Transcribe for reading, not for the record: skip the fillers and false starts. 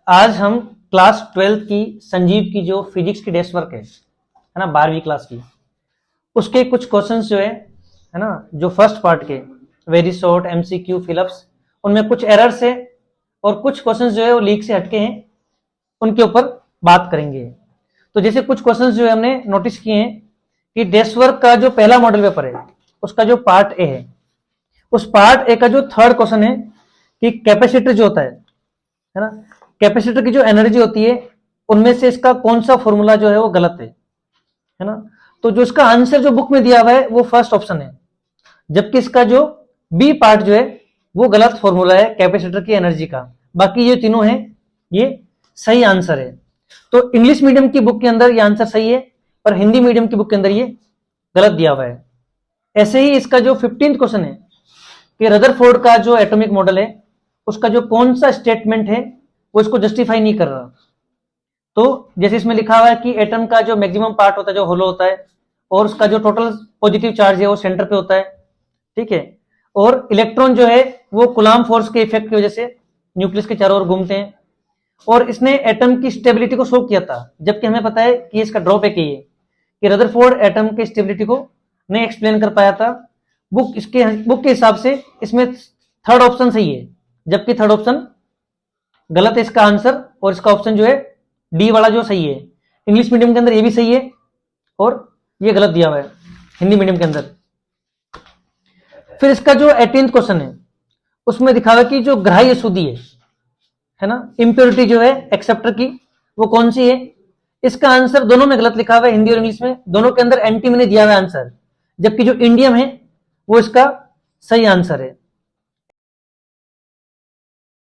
आज हम क्लास 12 की संजीव की जो फिजिक्स की डेस्क वर्क है ना, 12वीं क्लास की, उसके कुछ क्वेश्चंस जो है ना, जो फर्स्ट पार्ट के वेरी शॉर्ट एमसीक्यू फिलअप्स, उनमें कुछ एरर्स है और कुछ क्वेश्चंस जो है वो लीक से हटके हैं, उनके ऊपर बात करेंगे। तो जैसे कुछ क्वेश्चंस जो है हमने नोटिस किए हैं कि डेस्क वर्क का जो पहला मॉडल पेपर है उसका जो पार्ट ए है, उस पार्ट ए का जो थर्ड क्वेश्चन है कि कैपेसिटर जो होता है ना, कैपेसिटर की जो एनर्जी होती है उनमें से इसका कौन सा फॉर्मूला जो है वो गलत है ना। तो जो इसका आंसर जो बुक में दिया हुआ है वो फर्स्ट ऑप्शन है, जबकि इसका जो बी पार्ट जो है वो गलत फॉर्मूला है कैपेसिटर की एनर्जी का। बाकी ये तीनों है ये सही आंसर है। तो इंग्लिश मीडियम की बुक के अंदर ये आंसर सही है, पर हिंदी मीडियम की बुक के अंदर ये गलत दिया हुआ है। ऐसे ही इसका जो 15th क्वेश्चन है कि रदरफोर्ड का जो एटॉमिक मॉडल है उसका जो कौन सा स्टेटमेंट है वो इसको जस्टिफाई नहीं कर रहा। तो जैसे इसमें लिखा हुआ है कि एटम का जो मैक्सिमम पार्ट होता है जो होलो होता है और उसका जो टोटल पॉजिटिव चार्ज है वो सेंटर पे होता है, ठीक है, और इलेक्ट्रॉन जो है वो कूलाम फोर्स के इफेक्ट की वजह से न्यूक्लियस के चारों ओर घूमते हैं। और इसने एटम की स्टेबिलिटी को शो किया था, जबकि हमें पता है कि इसका ड्रॉबैक यही है कि रदरफोर्ड एटम के स्टेबिलिटी को नहीं एक्सप्लेन कर पाया था। बुक के हिसाब से इसमें थर्ड ऑप्शन सही है, जबकि थर्ड ऑप्शन गलत है इसका आंसर, और इसका ऑप्शन जो है डी वाला जो सही है। इंग्लिश मीडियम के अंदर ये भी सही है और ये गलत दिया हुआ है हिंदी मीडियम के अंदर। फिर इसका जो 18th क्वेश्चन है उसमें दिखा हुआ कि जो ग्राह्य अशुद्धि है ना, इंप्योरिटी जो है एक्सेप्टर की, वो कौन सी है। इसका आंसर दोनों में गलत लिखा हुआ है, हिंदी और इंग्लिश में, दोनों के अंदर एंटी मैंने दिया हुआ है आंसर, जबकि जो इंडियम है वो इसका सही आंसर है।